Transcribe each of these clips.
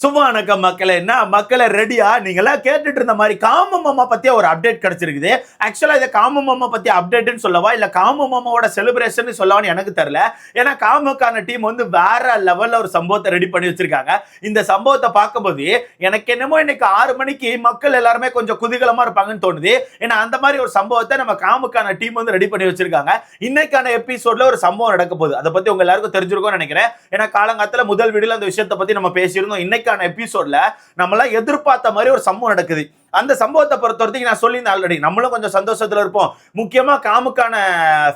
சும்மா வணக்கம் மக்களே. என்ன மக்களே ரெடியா? நீங்களா கேட்டுட்டு இருந்த மாதிரி காமு மாமா பத்திய ஒரு அப்டேட் கிடைச்சிருக்குது. ஆக்சுவலா இதை காமு மாமா பத்தி அப்டேட்னு சொல்லவா இல்ல காமு மாமாவோட செலிப்ரேஷன் சொல்லவான்னு எனக்கு தெரியல. ஏன்னா காமுக்கான டீம் வந்து வேற லெவல்ல ஒரு சம்பவத்தை ரெடி பண்ணி வச்சிருக்காங்க. இந்த சம்பவத்தை பார்க்கும்போது எனக்கு என்னமோ இன்னைக்கு 6 மணிக்கு மக்கள் எல்லாருமே கொஞ்சம் குதூகலமா இருப்பாங்கன்னு தோணுது. ஏன்னா அந்த மாதிரி ஒரு சம்பவத்தை நம்ம காமுக்கான டீம் வந்து ரெடி பண்ணி வச்சிருக்காங்க. இன்னைக்கான எபிசோட்ல ஒரு சம்பவம் நடக்க போகுது. அதை பத்தி உங்க எல்லாருக்கும் தெரிஞ்சிருக்கும்னு நினைக்கிறேன். ஏன்னா காலங்காலத்துல முதல் வீடியோல அந்த விஷயத்தை பத்தி நம்ம பேசியிருந்தோம். இன்னைக்கு எபிசோட்ல நம்மள எதிர்பார்த்த மாதிரி ஒரு சம்பவம் நடக்குது. அந்த சம்பவத்தை பொறுத்தவரைக்கும் நான் சொல்லியிருந்தேன் ஆல்ரெடி. நம்மளும் கொஞ்சம் சந்தோஷத்துல இருப்போம். முக்கியமா காமுக்கான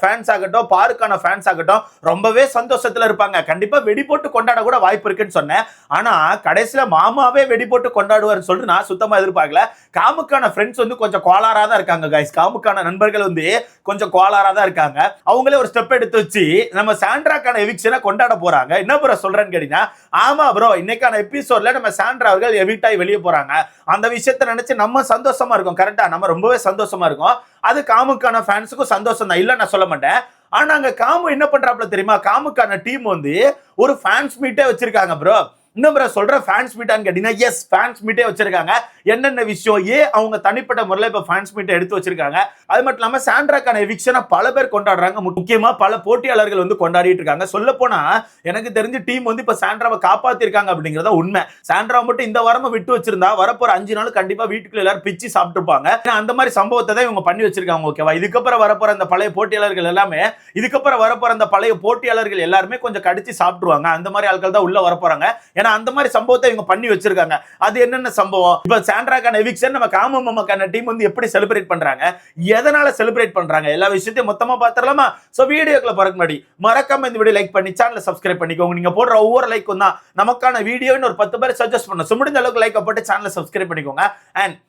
ஃபேன்ஸ் ஆகட்டும், பாருக்கான ஃபேன்ஸ் ஆகட்டும் ரொம்பவே சந்தோஷத்துல இருப்பாங்க. கண்டிப்பா வெடி போட்டு கொண்டாட கூட வாய்ப்பு இருக்குன்னு சொன்னேன். ஆனா கடைசியில மாமாவே வெடி போட்டு கொண்டாடுவார்னு சொல்லிட்டு நான் சுத்தமா எதிர்பார்க்கல. காமுக்கான ஃப்ரெண்ட்ஸ் வந்து கொஞ்சம் கோளாரா தான் இருக்காங்க கைஸ். காமுக்கான நண்பர்கள் வந்து கொஞ்சம் கோளாரா தான் இருக்காங்க. அவங்களே ஒரு ஸ்டெப் எடுத்து வச்சு நம்ம சாண்ட்ராக்கான எவிக்ஷனை கொண்டாட போறாங்க. என்ன ப்ரோ சொல்றேன்னு கேட்டீங்கன்னா, ஆமா ப்ரோ, இன்னைக்கான எபிசோட்ல நம்ம சாண்ட்ரா அவர்கள் எவிக்ட் ஆகி வெளியே போறாங்க. அந்த விஷயத்தை நினைச்சு நம்ம சந்தோஷமா இருக்கும். கரெக்டா? நம்ம ரொம்பவே சந்தோஷமா இருக்கும். அது காமுக்கான ஃபேன்ஸுக்கும் சந்தோஷம் தான், இல்ல நான் சொல்ல மாட்டேன். ஆனா அங்க காமு என்ன பண்றாப்ல தெரியுமா? காமுக்கான டீம் வந்து ஒரு ஃபேன்ஸ் மீட்டே வச்சிருக்காங்க ப்ரோ. இன்னும் ப்ரோ சொல்ற ஃபேன்ஸ் மீட்டான்னு கேட்டீங்கன்னா, எஸ் ஃபேன்ஸ் மீட்டே வச்சிருக்காங்க. என்னென்ன விஷயம் அவங்க தனிப்பட்ட முறையில் இப்போ ஃபேன்ஸ் மீட்டை எடுத்து வச்சிருக்காங்க. அது மட்டும் இல்லாம சாண்ட்ராக்கான எவிக்ஷனை பல பேர் கொண்டாடுறாங்க. முக்கியமா பல போட்டியாளர்கள் வந்து கொண்டாடிட்டு இருக்காங்க. சொல்ல போனா எனக்கு தெரிஞ்சு டீம் வந்து இப்ப சாண்ட்ராவை காப்பாத்திருக்காங்க அப்படிங்கறத உண்மை. சாண்ட்ராவை மட்டும் இந்த வாரமும் விட்டு வச்சிருந்தா வரப்போற 5 நாள் கண்டிப்பா வீட்டுக்குள்ள எல்லாரும் பிச்சு சாப்பிட்டுருப்பாங்க. அந்த மாதிரி சம்பவத்தை தான் இவங்க பண்ணி வச்சிருக்காங்க. ஓகேவா? இதுக்கப்புறம் வரப்போற அந்த பழைய போட்டியாளர்கள் எல்லாருமே கொஞ்சம் கடிச்சு சாப்பிட்டுருவாங்க. அந்த மாதிரி ஆட்கள் தான் உள்ள வரப்போறாங்க. ஏன்னா அந்த மாதிரி சம்பவத்தை இவங்க பண்ணி வச்சிருக்காங்க. அது என்னென்ன சம்பவம்? இப்ப சாண்ட்ராக்கான எவிக்ஷன் நம்ம காமு மாமாக்கான டீம் வந்து எப்படி செலிப்ரேட் பண்றாங்க, எதனால செலிப்ரேட் பண்றாங்க, எல்லா விஷயத்தையும் மொத்தமா பாத்துறலாமா? சோ வீடியோக்குள்ள போறதுக்கு முன்னாடி மறக்காம இந்த வீடியோ லைக் பண்ணி சேனலை சப்ஸ்கிரைப் பண்ணிக்கோங்க. நீங்க போடுற ஒவ்வொரு லைக்கும் தான் நமக்கான வீடியோன்னு ஒரு 10 பேர் சஜஸ்ட் பண்ண. முடிஞ்ச அளவுக்கு லைக் போட்டு சேனலை சப்ஸ்கிரைப் பண்ணிக்கோங்க. அண்ட்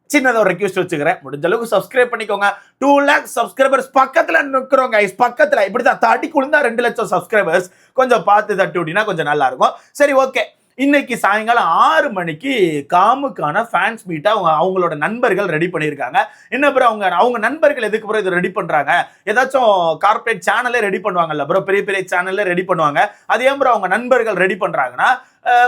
சின்னதா ஒரு ரெக்வெஸ்ட் வச்சுக்கிறேன், முடிஞ்ச அளவுக்கு சப்ஸ்கிரைப் பண்ணிக்கோங்க. 2 lakh சப்ஸ்கிரைபர்ஸ் பக்கத்துல நிக்கிறோம் கைஸ். பக்கத்துல இப்படிதான் தட்டி குழுந்தா 2 லட்சம் சப்ஸ்கிரைபர்ஸ். கொஞ்சம் பார்த்து தட்டி விட்டீங்கன்னா கொஞ்சம் நல்லா இருக்கும். சரி, ஓகே. இன்னைக்கு சாயங்காலம் 6 மணிக்கு காமுக்கான ஃபேன்ஸ் மீட்டை அவங்களோட நண்பர்கள் ரெடி பண்ணியிருக்காங்க. என்ன ப்ரோ அவங்க நண்பர்கள் எதுக்கு ப்ரோ இதை ரெடி பண்றாங்க? ஏதாச்சும் கார்பரேட் சேனலே ரெடி பண்ணுவாங்கல்ல ப்ரோ, பெரிய பெரிய சேனல்ல ரெடி பண்ணுவாங்க. அதே ப்ரோ அவங்க நண்பர்கள் ரெடி பண்றாங்கன்னா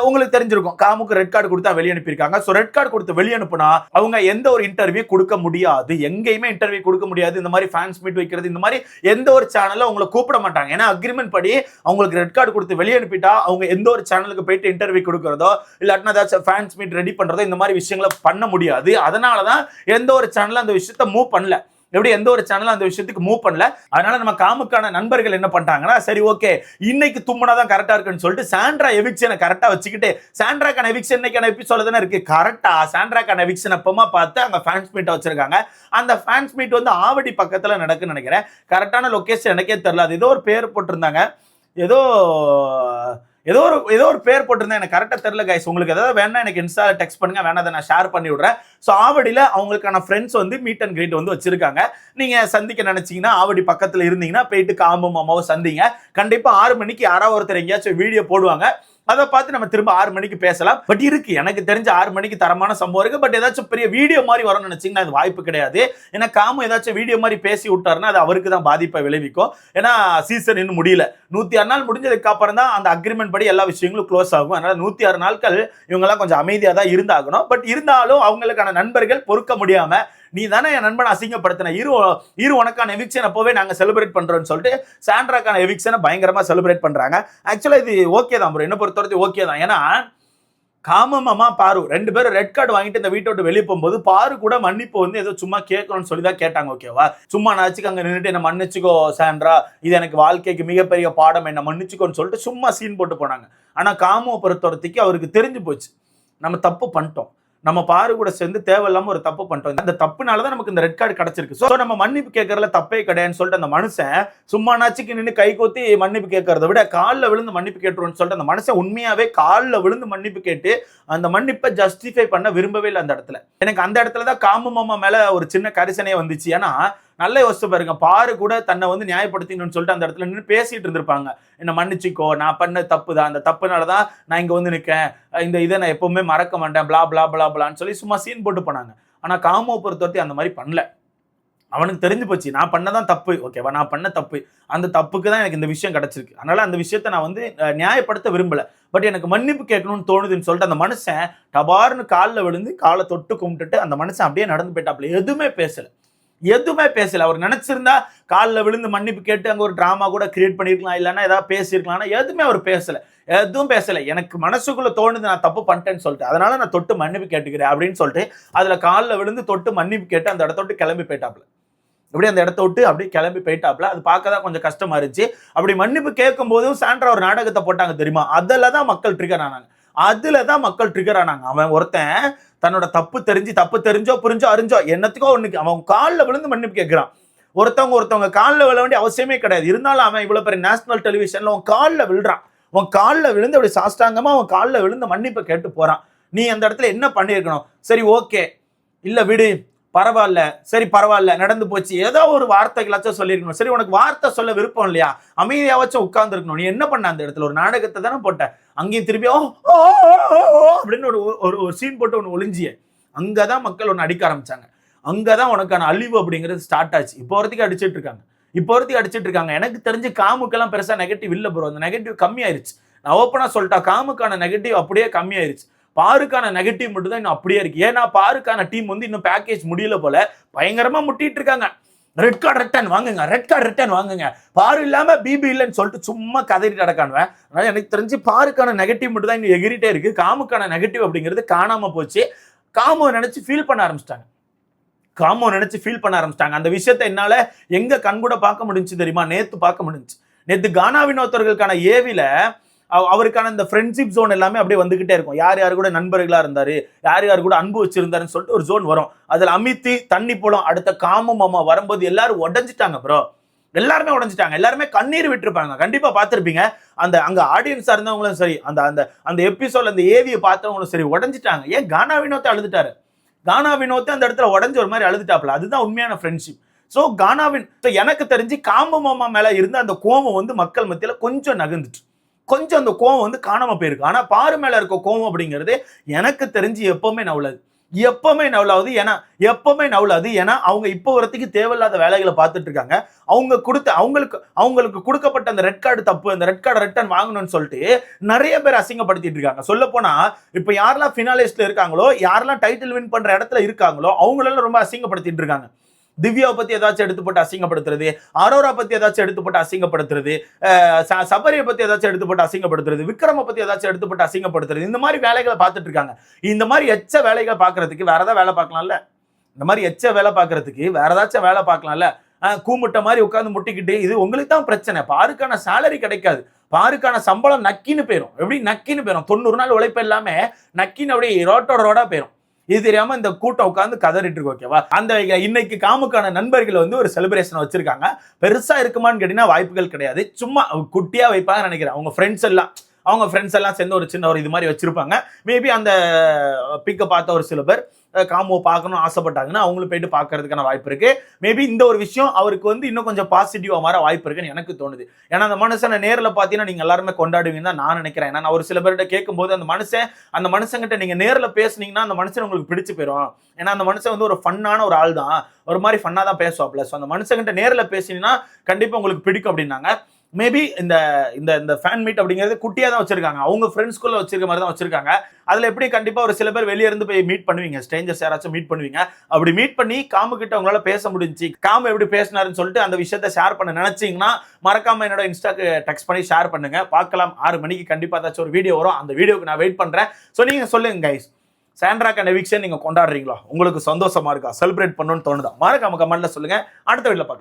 உங்களுக்கு தெரிஞ்சிருக்கும். காமுக்கு ரெட் கார்டு கொடுத்தா வெளியே அனுப்பியிருக்காங்க. ஸோ ரெட் கார்டு கொடுத்து வெளியே அனுப்புனா அவங்க எந்த ஒரு இன்டர்வியூ கொடுக்க முடியாது, எங்கேயுமே இன்டர்வியூ கொடுக்க முடியாது. இந்த மாதிரி ஃபேன்ஸ் மீட் வைக்கிறது, இந்த மாதிரி எந்த ஒரு சேனலும் அவங்களை கூப்பிட மாட்டாங்க. ஏன்னா அக்ரிமெண்ட் படி அவங்களுக்கு ரெட் கார்டு கொடுத்து வெளியே அனுப்பிட்டா அவங்க எந்த ஒரு சேனலுக்கு போயிட்டு இன்டர்வியூ கொடுக்கறதோ இல்லாட்டினா ஏதாச்சும் ஃபேன்ஸ் மீட் ரெடி பண்றதோ இந்த மாதிரி விஷயங்களை பண்ண முடியாது. அதனாலதான் எந்த ஒரு சேனலும் அந்த விஷயத்தை மூவ் பண்ணல. எப்படி எந்த ஒரு சேனலும் அந்த விஷயத்துக்கு மூவ் பண்ணல. அதனால நம்ம காமுக்கான நண்பர்கள் என்ன பண்ணிட்டாங்கன்னா, சரி ஓகே இன்னைக்கு தும்முனாதான் கரெக்டா இருக்குன்னு சொல்லிட்டு சாண்ட்ரா எவிக்ஷனை கரெக்டா வச்சுக்கிட்டு, சாண்ட்ராக்கான எவிக்ஷன் இன்னைக்கான எபிசோட்ல தானே இருக்கு. கரெக்டா சாண்ட்ராக்கான எவிக்ஷன் அப்பமா பார்த்து அங்க ஃபேன்ஸ் மீட் வச்சிருக்காங்க. அந்த ஃபேன்ஸ் மீட் வந்து ஆவடி பக்கத்துல நடக்குன்னு நினைக்கிறேன். கரெக்டான லொகேஷன் எனக்கே தெரியல. அது ஏதோ ஒரு பேர் போட்டிருந்தாங்க. ஏதோ ஒரு பேர் போட்டிருந்தேன், எனக்கு கரெக்டா தெரியல கைஸ். உங்களுக்கு ஏதாவது வேணா எனக்கு இன்ஸ்டால டெக்ஸ்ட் பண்ணுங்க, வேணா அதை நான் ஷேர் பண்ணி விடுறேன். ஸோ ஆவடியில் அவங்களுக்கான ஃப்ரெண்ட்ஸ் வந்து மீட் அண்ட் கிரீட் வந்து வச்சிருக்காங்க. நீங்க சந்திக்க நினைச்சீங்கன்னா ஆவடி பக்கத்துல இருந்தீங்கன்னா போயிட்டு காமு மாமாவை சந்திங்க. கண்டிப்பா 6 மணிக்கு யாராவது ஒருத்தர் எங்கேயாச்சும் வீடியோ போடுவாங்க. அதை பார்த்து நம்ம திரும்ப 6 மணிக்கு பேசலாம். பட் இருக்கு எனக்கு தெரிஞ்ச 6 மணிக்கு தரமான சம்பவம் இருக்கு. பட் ஏதாச்சும் பெரிய வீடியோ மாதிரி வரும்னு நினைச்சீங்கன்னா அது வாய்ப்பு கிடையாது. ஏன்னா காமு ஏதாச்சும் வீடியோ மாதிரி பேசி விட்டாருன்னா அது அவருக்கு தான் பாதிப்பை விளைவிக்கும். ஏன்னா சீசன் இன்னும் முடியல. 106 நாள் முடிஞ்சதுக்கு அப்புறம் தான் அந்த அக்ரிமெண்ட் படி எல்லா விஷயங்களும் க்ளோஸ் ஆகும். அதனால 106 நாட்கள் இவங்கெல்லாம் கொஞ்சம் அமைதியா தான் இருந்தாகணும். பட் இருந்தாலும் அவங்களுக்கான நண்பர்கள் பொறுக்க முடியாம, நீ தானே என் நண்பனை அசிங்கப்படுத்தின, இரு உனக்கான எவிக்ஷன் அப்போவே நாங்க செலிப்ரேட் பண்றோம்னு சொல்லிட்டு சாண்ட்ராக்கான எவிக்ஷனை பயங்கரமா செலிப்ரேட் பண்றாங்க. ஆக்சுவலா இது ஓகே தான் ப்ரோ, என்ன பொறுத்தவரைக்கும் ஓகே தான். ஏன்னா காமு மாமா பாரு 2 பேரும் ரெட் கார்டு வாங்கிட்டு இந்த வீட்டை விட்டு வெளியே போகும்போது பாரு கூட மன்னிப்பு வந்து ஏதோ சும்மா கேட்கணும்னு சொல்லி தான் கேட்டாங்க. ஓகேவா? சும்மா நாச்சுக்கு அங்க நின்றுட்டு என்ன மன்னிச்சுக்கோ சாண்ட்ரா, இது எனக்கு வாழ்க்கைக்கு மிகப்பெரிய பாடம், என்ன மன்னிச்சுக்கோன்னு சொல்லிட்டு சும்மா சீன் போட்டு போனாங்க. ஆனா காமுவை பொறுத்தவரைக்கும் அவருக்கு தெரிஞ்சு போச்சு, நம்ம தப்பு பண்ணிட்டோம், நம்ம பாரு கூட சேர்ந்து தேவையில்லாம ஒரு தப்பு பண்ணிட்டோம், அந்த தப்புனாலதான் நமக்கு இந்த ரெட் கார்டு கிடைச்சிருக்கு. சோ நம்ம மன்னிப்பு கேட்கறதுல தப்பே கிடையாதுன்னு சொல்லிட்டு அந்த மனுஷன் சும்மா நாச்சுக்கு நின்று கை கோத்தி மன்னிப்பு கேட்கறத விட காலில் விழுந்து மன்னிப்பு கேட்டுருன்னு சொல்லிட்டு அந்த மனுஷன் உண்மையாவே காலில் விழுந்து மன்னிப்பு கேட்டு அந்த மன்னிப்பை ஜஸ்டிஃபை பண்ண விரும்பவே இல்லை அந்த இடத்துல. எனக்கு அந்த இடத்துல தான் காமு மாமா மேல ஒரு சின்ன கரிசனையே வந்துச்சு. ஏன்னா நல்ல யோசிச்சு பாருங்க, பாரு கூட தன்னை வந்து நியாயப்படுத்தின்னு சொல்லிட்டு அந்த இடத்துல நின்று பேசிட்டு இருந்திருப்பாங்க. என்ன மன்னிச்சுக்கோ, நான் பண்ண தப்பு தான், அந்த தப்புனாலதான் நான் இங்க வந்து நிற்கேன், இந்த இதை நான் எப்பவுமே மறக்க மாட்டேன், பிளா பிளா பிளா பிளான்னு சொல்லி சும்மா சீன் போட்டு போனாங்க. ஆனா காமுவை பொறுத்தவரைக்கும் அந்த மாதிரி பண்ணல. அவனுக்கு தெரிஞ்சு போச்சு நான் பண்ணதான் தப்பு, ஓகேவா, நான் பண்ண தப்பு, அந்த தப்புக்கு தான் எனக்கு இந்த விஷயம் கிடைச்சிருக்கு, அதனால அந்த விஷயத்த நான் வந்து நியாயப்படுத்த விரும்பல, பட் எனக்கு மன்னிப்பு கேட்கணும்னு தோணுதுன்னு சொல்லிட்டு அந்த மனுஷன் டபார்னு காலில் விழுந்து காலை தொட்டு கும்பிட்டுட்டு அந்த மனுஷன் அப்படியே நடந்து போயிட்டாப்ல. எதுவுமே பேசல. அவர் நினைச்சிருந்தா காலில் விழுந்து மன்னிப்பு கேட்டு அங்க ஒரு டிராமா கூட கிரியேட் பண்ணிருக்கலாம், இல்லைன்னா ஏதாவது பேசியிருக்கலாம். எதுவுமே அவர் எதுவும் பேசல. எனக்கு மனசுக்குள்ள தோணுது நான் தப்பு பண்ணிட்டேன்னு சொல்லிட்டு, அதனால நான் தொட்டு மன்னிப்பு கேட்டுக்கிறேன் அப்படின்னு சொல்லிட்டு அதுல காலில் விழுந்து தொட்டு மன்னிப்பு கேட்டு அந்த இடத்த விட்டு கிளம்பி போயிட்டாப்ல. அப்படி அந்த இடத்த விட்டு அப்படியே கிளம்பி போயிட்டாப்ல. அது பார்க்க தான் கொஞ்சம் கஷ்டமா இருந்துச்சு. அப்படி மன்னிப்பு கேட்கும் போதும் சாண்ட்ரா ஒரு நாடகத்தை போட்டாங்க தெரியுமா, அதுல தான் மக்கள் ட்ரிகர் ஆனாங்க. அவன் ஒருத்தன் தன்னோட தப்பு தெரிஞ்சோ புரிஞ்சோ அறிஞ்சோ என்னத்துக்கோ ஒண்ணுக்கு அவன் காலில் விழுந்து மன்னிப்பு கேட்கிறான். ஒருத்தவங்க காலில் விழ வேண்டிய அவசியமே கிடையாது. இருந்தாலும் அவன் இவ்வளவு பெரிய நேஷனல் டெலிவிஷன்ல உன் காலில் விழுறான். உன் காலில் விழுந்து அப்படி சாஷ்டாங்கமா அவன் காலில் விழுந்து மன்னிப்பை கேட்டு போறான். நீ அந்த இடத்துல என்ன பண்ணியிருக்கணும்? சரி ஓகே, இல்ல விடு, பரவாயில்ல நடந்து போச்சு, ஏதோ ஒரு வார்த்தைகளாச்சும் சொல்லியிருக்கணும். சரி உனக்கு வார்த்தை சொல்ல விருப்பம் இல்லையா, அமைதியாச்சும் உட்கார்ந்து இருக்கணும். நீ என்ன பண்ண அந்த இடத்துல? ஒரு நாடகத்தை தானே போட்ட. அங்கேயும் திருப்பி அப்படின்னு ஒரு சீன் போட்டு ஒன்று ஒளிஞ்சிய. அங்கதான் மக்கள் ஒன்று அடிக்க ஆரம்பிச்சாங்க. அங்கதான் உனக்கான அழிவு அப்படிங்கிறது ஸ்டார்ட் ஆச்சு. இப்போ வரைக்கும் அடிச்சிட்டு இருக்காங்க. எனக்கு தெரிஞ்சு காமுக்கெல்லாம் பெருசா நெகட்டிவ் இல்ல ப்ரோ. அந்த நெகட்டிவ் கம்மியாயிருச்சு. நான் ஓப்பனா சொல்லிட்டா, காமுக்கான நெகட்டிவ் அப்படியே கம்மியாயிருச்சு. பாருக்கான நெகட்டிவ் மட்டும் தான் இன்னும் அப்படியே இருக்கு. ஏன்னா பாருக்கான டீம் வந்து இன்னும் பேக்கேஜ் முடியல போல, பயங்கரமா முட்டிட்டு இருக்காங்க. ரெட் கார்டு ரிட்டர்ன் வாங்குங்க, பாரு இல்லாம பிபி இல்லைன்னு சொல்லிட்டு சும்மா கதறிட்டு நடக்கானுவேன். அதனால எனக்கு தெரிஞ்சு பாருக்கான நெகட்டிவ் மட்டும் தான் இன்னும் எகிரிட்டே இருக்கு. காமுக்கான நெகட்டிவ் அப்படிங்கிறது காணாம போச்சு. காமோ நினைச்சு ஃபீல் பண்ண ஆரம்பிச்சிட்டாங்க. அந்த விஷயத்தை என்னால எங்க கண்கூட பார்க்க முடிஞ்சு தெரியுமா? நேத்து கானா வினோத்தர்களுக்கான ஏவில அவருக்கான இந்த ஃப்ரெண்ட்ஷிப் ஜோன் எல்லாமே அப்படியே வந்துகிட்டே இருக்கும். யார் கூட நண்பர்களா இருந்தாரு, யார் கூட அன்பு வச்சிருந்தாருன்னு சொல்லிட்டு ஒரு ஜோன் வரும். அதுல அமித்தி, தண்ணி போலம், அடுத்த காமு மாமா வரும்போது எல்லாரும் உடஞ்சிட்டாங்க ப்ரோ. எல்லாருமே கண்ணீர் விட்டுருப்பாங்க. கண்டிப்பா பார்த்திருப்பீங்க. அங்க ஆடியன்ஸா இருந்தவங்களும் சரி, அந்த எபிசோட்ல அந்த ஏவியை பார்த்தவங்களும் சரி உடஞ்சிட்டாங்க. ஏன் கானா வினோத்தை அழுதுட்டாரு. அந்த இடத்துல உடஞ்சு ஒரு மாதிரி அழுதுட்டாப்ல. அதுதான் உண்மையான ஃப்ரெண்ட்ஷிப். சோ எனக்கு தெரிஞ்சு காமு மாமா மேல இருந்த அந்த கோபம் வந்து மக்கள் மத்தியில கொஞ்சம் நகர்ந்துட்டு, கொஞ்சம் அந்த கோவம் வந்து காணாம போயிருக்கு. ஆனா பாரு மேல இருக்க கோவம் அப்படிங்கிறது எனக்கு தெரிஞ்சு எப்பவுமே நவலாது. ஏன்னா அவங்க இப்போ வரத்துக்கு தேவையில்லாத வேலைகளை பார்த்துட்டு இருக்காங்க. அவங்களுக்கு கொடுக்கப்பட்ட அந்த ரெட் கார்டு தப்பு, அந்த ரெட் கார்டு ரிட்டர்ன் வாங்கணும்னு சொல்லிட்டு நிறைய பேர் அசிங்கப்படுத்திட்டு இருக்காங்க. சொல்ல போனா இப்ப யாரெல்லாம் ஃபினாலிஸ்ட்ல இருக்காங்களோ, யாரெல்லாம் டைட்டில் வின் பண்ற இடத்துல இருக்காங்களோ, அவங்களெல்லாம் ரொம்ப அசிங்கப்படுத்திட்டு இருக்காங்க. திவ்யாவை பத்தி ஏதாச்சும் எடுத்து போட்டு அசிங்கப்படுத்துறது, அரோரா பத்தி ஏதாச்சும் எடுத்து போட்டு அசிங்கப்படுத்துறது, சபரியை பத்தி ஏதாச்சும் எடுத்து போட்டு அசிங்கப்படுத்துறது, விக்ரம பத்தி ஏதாச்சும் எடுத்து போட்டு அசிங்கப்படுத்துறது, இந்த மாதிரி வேலைகளை பார்த்துட்டு இருக்காங்க. இந்த மாதிரி எச்ச வேலைகளை பார்க்கறதுக்கு வேற ஏதாவது வேலை பார்க்கலாம்ல. வேலை பார்க்கலாம்ல. கூமுட்ட மாதிரி உட்கார்ந்து முட்டிக்கிட்டு, இது உங்களுக்கு தான் பிரச்சனை. பாருக்கான சேலரி கிடைக்காது, பாருக்கான சம்பளம் நக்கின்னு போயிடும். எப்படி நக்கின்னு போயிடும்? 90 நாள் உழைப்பு எல்லாமே நக்கின்னு அப்படியே ரோடா போயிடும். இது தெரியாம இந்த கூட்டம் உட்கார்ந்து கதறிட்டு இருக்கு. ஓகேவா? அந்த இன்னைக்கு காமுக்கான நண்பர்கள் வந்து ஒரு செலிப்ரேஷன் வச்சிருக்காங்க. பெருசா இருக்குமான்னு கேட்டீங்கன்னா வாய்ப்புகள் கிடையாது. சும்மா குட்டியா வைப்பாங்க நினைக்கிறேன். அவங்க ஃப்ரெண்ட்ஸ் எல்லாம் சேர்ந்து ஒரு சின்ன ஒரு இது மாதிரி வச்சிருப்பாங்க. மேபி அந்த பிக்க பார்த்த ஒரு சில பேர் காமோ பார்க்கணும்னு ஆசைப்பட்டாங்கன்னா அவங்களும் போயிட்டு பார்க்கறதுக்கான வாய்ப்பு இருக்கு. மேபி இந்த ஒரு விஷயம் அவருக்கு வந்து இன்னும் கொஞ்சம் பாசிட்டிவா மாற வாய்ப்பு இருக்குன்னு எனக்கு தோணுது. ஏன்னா அந்த மனுஷனை நேரில் பார்த்தீங்கன்னா நீங்க எல்லாருமே கொண்டாடுவீங்க தான் நான் நினைக்கிறேன். ஏன்னா நான் ஒரு சில பேர்கிட்ட கேட்கும்போது அந்த மனுஷங்கிட்ட நீங்க நேரில் பேசுனீங்கன்னா அந்த மனுஷன் உங்களுக்கு பிடிச்சு போயிடும். ஏன்னா அந்த மனுஷன் வந்து ஒரு ஃபன்னான ஒரு ஆள் தான், ஒரு மாதிரி ஃபன்னா தான் பேசுவாப்ல. ஸோ அந்த மனுஷங்கிட்ட நேரில் பேசினீங்கன்னா கண்டிப்பா உங்களுக்கு பிடிக்கும் அப்படின்னாங்க. மேபி இந்த ஃபேன் மீட் அப்படிங்கிறது குட்டியா தான் வச்சிருக்காங்க. அவங்க ஃப்ரெண்ட்ஸ்குள்ள வச்சிருக்க மாதிரி தான் வச்சிருக்காங்க. அதுல எப்படி கண்டிப்பா ஒரு சில பேர் வெளியே இருந்து போய் மீட் பண்ணுவீங்க, ஸ்ட்ரேஞ்சர்ஸ் யாராச்சும் மீட் பண்ணுவீங்க. அப்படி மீட் பண்ணி காமு கிட்ட உங்களால பேச முடிஞ்சு, காமு எப்படி பேசினாருன்னு சொல்லிட்டு அந்த விஷயத்த ஷேர் பண்ண நினைச்சீங்கன்னா மறக்காம என்னோட இன்ஸ்டாக்கு டெக்ஸ்ட் பண்ணி ஷேர் பண்ணுங்க. பார்க்கலாம். 6 மணிக்கு கண்டிப்பா ஏதாச்சும் ஒரு வீடியோ வரும். அந்த வீடியோக்கு நான் வெயிட் பண்றேன். ஸோ நீங்க சொல்லுங்க கைஸ், சாண்ட்ராக்கான எவிக்ஷன் நீங்க கொண்டாடுறீங்களா? உங்களுக்கு சந்தோஷமா இருக்கா? செலிப்ரேட் பண்ணணும்னு தோணுதா? மறக்காம கமெண்ட்ல சொல்லுங்க. அடுத்த வீடியோல பார்க்கலாம்.